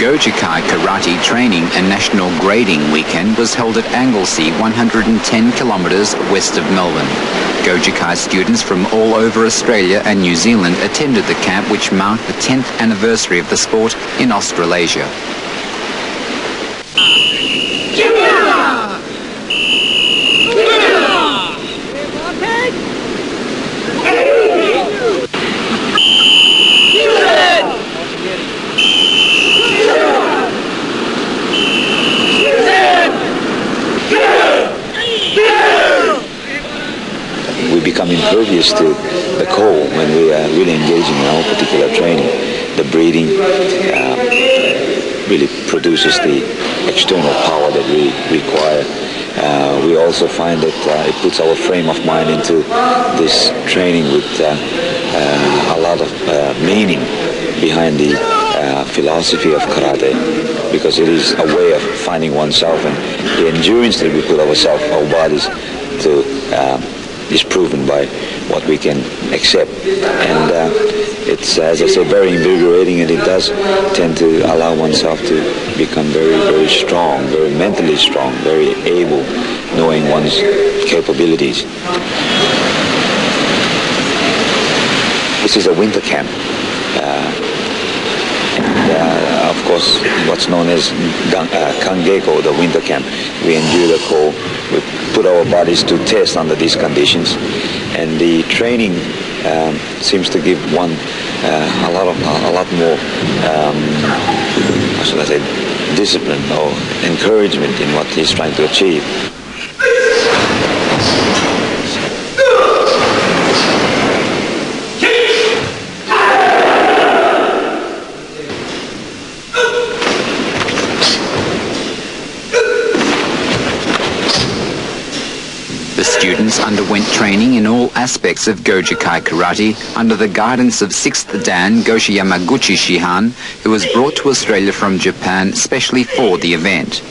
Goju Kai Karate Training and National Grading Weekend was held at Anglesea, 110 kilometres west of Melbourne. Goju Kai students from all over Australia and New Zealand attended the camp, which marked the 10th anniversary of the sport in Australasia. We become impervious to the cold when we are really engaging in our particular training. The breathing really produces the external power that we require. We also find that it puts our frame of mind into this training with a lot of meaning behind the philosophy of karate, because it is a way of finding oneself, and the endurance that we put ourselves, our bodies, to is proven by what we can accept. And it's, as I said, very invigorating, and it does tend to allow oneself to become very, very strong, very mentally strong, very able, knowing one's capabilities. This is a winter camp. Of course, what's known as Kangeko, the winter camp. We endure the cold, we put our bodies to test under these conditions, and the training seems to give one a lot more, how should I say, discipline or encouragement in what he's trying to achieve. The students underwent training in all aspects of Goju Kai Karate under the guidance of 6th Dan Goshi Yamaguchi Shihan, who was brought to Australia from Japan specially for the event.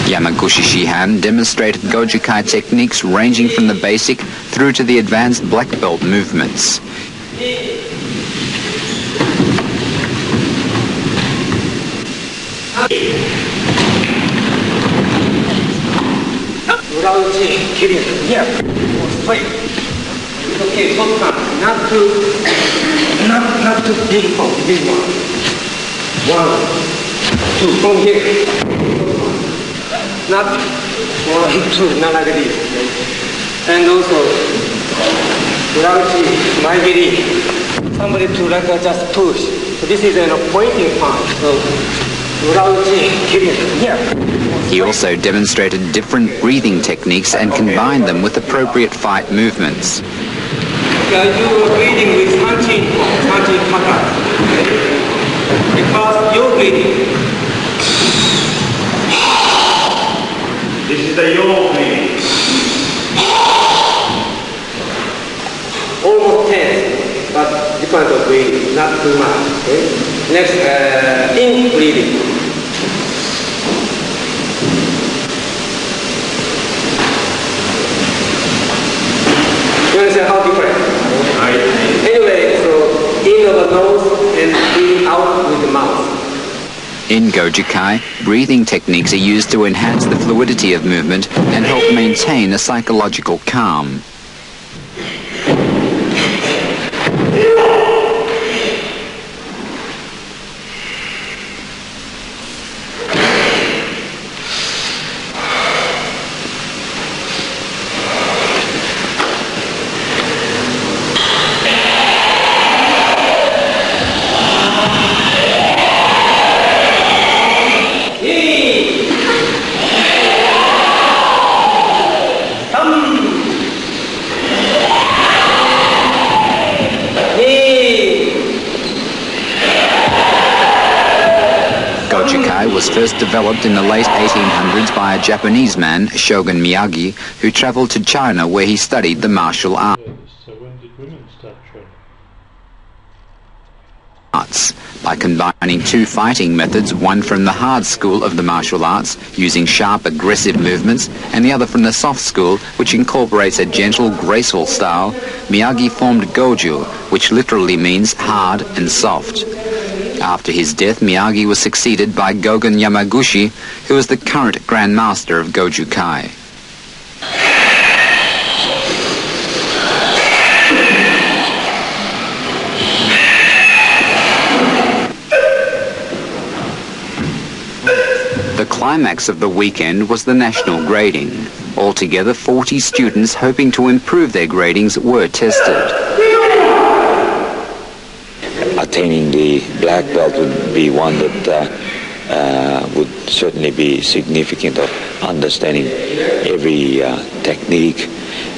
Yamaguchi Shihan demonstrated Goju Kai techniques ranging from the basic through to the advanced black belt movements. Not too big one. 1, 2, from here. Not 1, 2, not like this. And also, gravity, my belief, somebody to like just push. So this is an pointing point. So gravity, here. He also demonstrated different breathing techniques and combined them with appropriate fight movements. You are breathing with punching kata. Because you're breathing. This is the yo breathing. Almost tense, but different of breathing, not too much. Okay? Next, in breathing. You understand how different? Anyway, so in over nose and breathing out with the mouth. In Goju Kai, breathing techniques are used to enhance the fluidity of movement and help maintain a psychological calm. Goju Kai was first developed in the late 1800s by a Japanese man, Shogun Miyagi, who travelled to China where he studied the martial arts. fights by combining two fighting methods, one from the hard school of the martial arts, using sharp, aggressive movements, and the other from the soft school, which incorporates a gentle, graceful style. Miyagi formed Goju, which literally means hard and soft. After his death, Miyagi was succeeded by Goshi Yamaguchi, who is the current Grand Master of Goju Kai. The climax of the weekend was the national grading. Altogether, 40 students hoping to improve their gradings were tested. Attaining the black belt would be one that would certainly be significant of understanding every technique,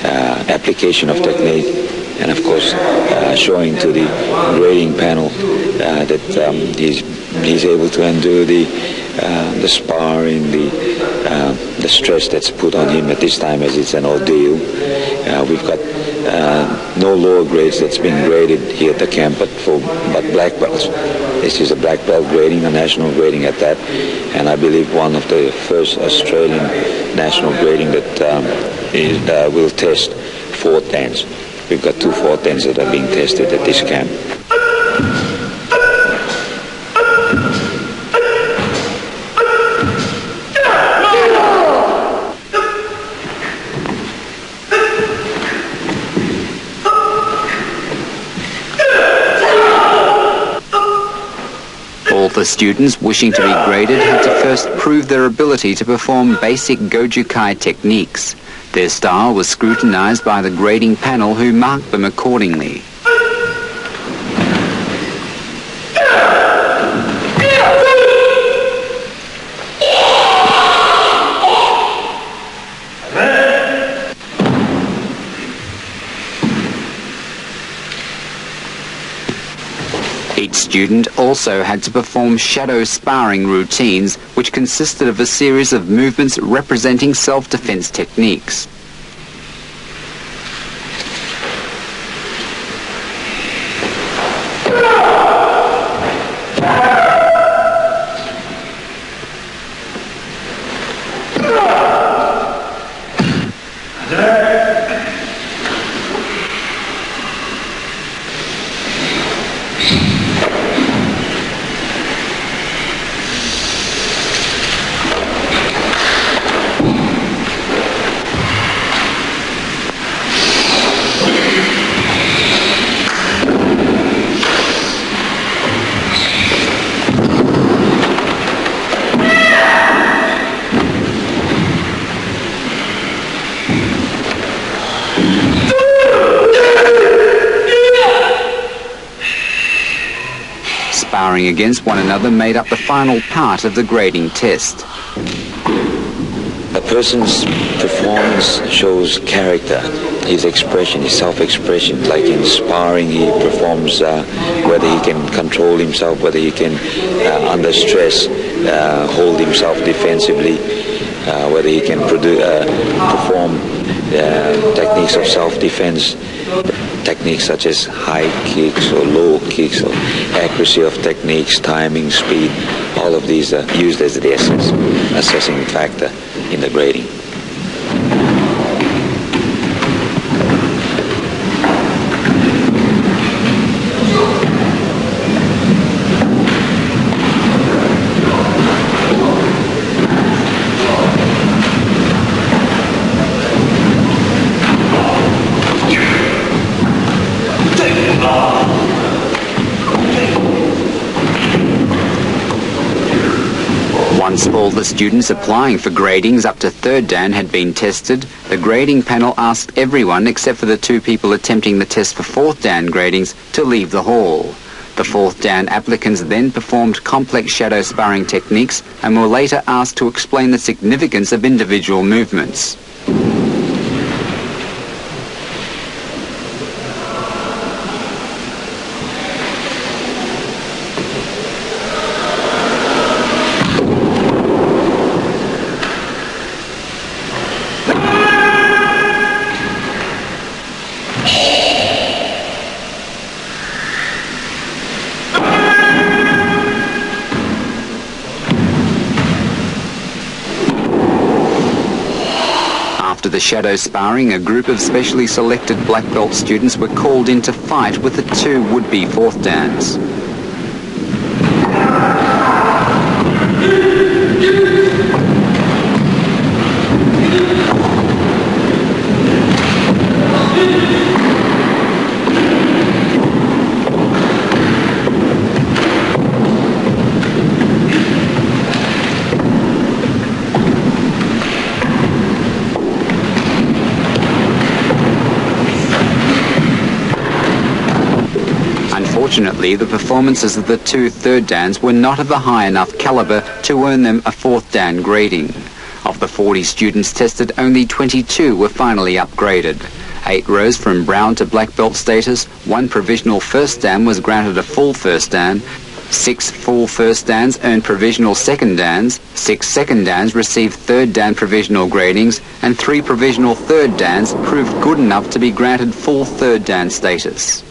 application of technique, and of course showing to the grading panel that he's able to endure the sparring, the stress that's put on him at this time, as it's an ordeal. We've got no lower grades that's been graded here at the camp, but black belts. This is a black belt grading, a national grading at that, and I believe one of the first Australian national grading that will test fourth dans. We've got 2 fourth dans that are being tested at this camp. All the students wishing to be graded had to first prove their ability to perform basic Goju Kai techniques. Their style was scrutinized by the grading panel, who marked them accordingly. Each student also had to perform shadow sparring routines, which consisted of a series of movements representing self-defense techniques. Sparring against one another made up the final part of the grading test. A person's performance shows character, his expression, his self-expression. Like in sparring, he performs whether he can control himself, whether he can, under stress, hold himself defensively, whether he can perform techniques of self-defense, techniques such as high kicks or low kicks, or accuracy of techniques, timing, speed. All of these are used as the assessing factor in the grading. Once all the students applying for gradings up to 3rd Dan had been tested, the grading panel asked everyone except for the 2 people attempting the test for 4th Dan gradings to leave the hall. The 4th Dan applicants then performed complex shadow sparring techniques and were later asked to explain the significance of individual movements. After the shadow sparring, a group of specially selected black belt students were called in to fight with the two would-be fourth dans. Unfortunately, the performances of the two third dans were not of a high enough caliber to earn them a fourth dan grading. Of the 40 students tested, only 22 were finally upgraded. 8 rose from brown to black belt status, 1 provisional first dan was granted a full first dan, 6 full first dans earned provisional second dans, 6 second dans received third dan provisional gradings, and 3 provisional third dans proved good enough to be granted full third dan status.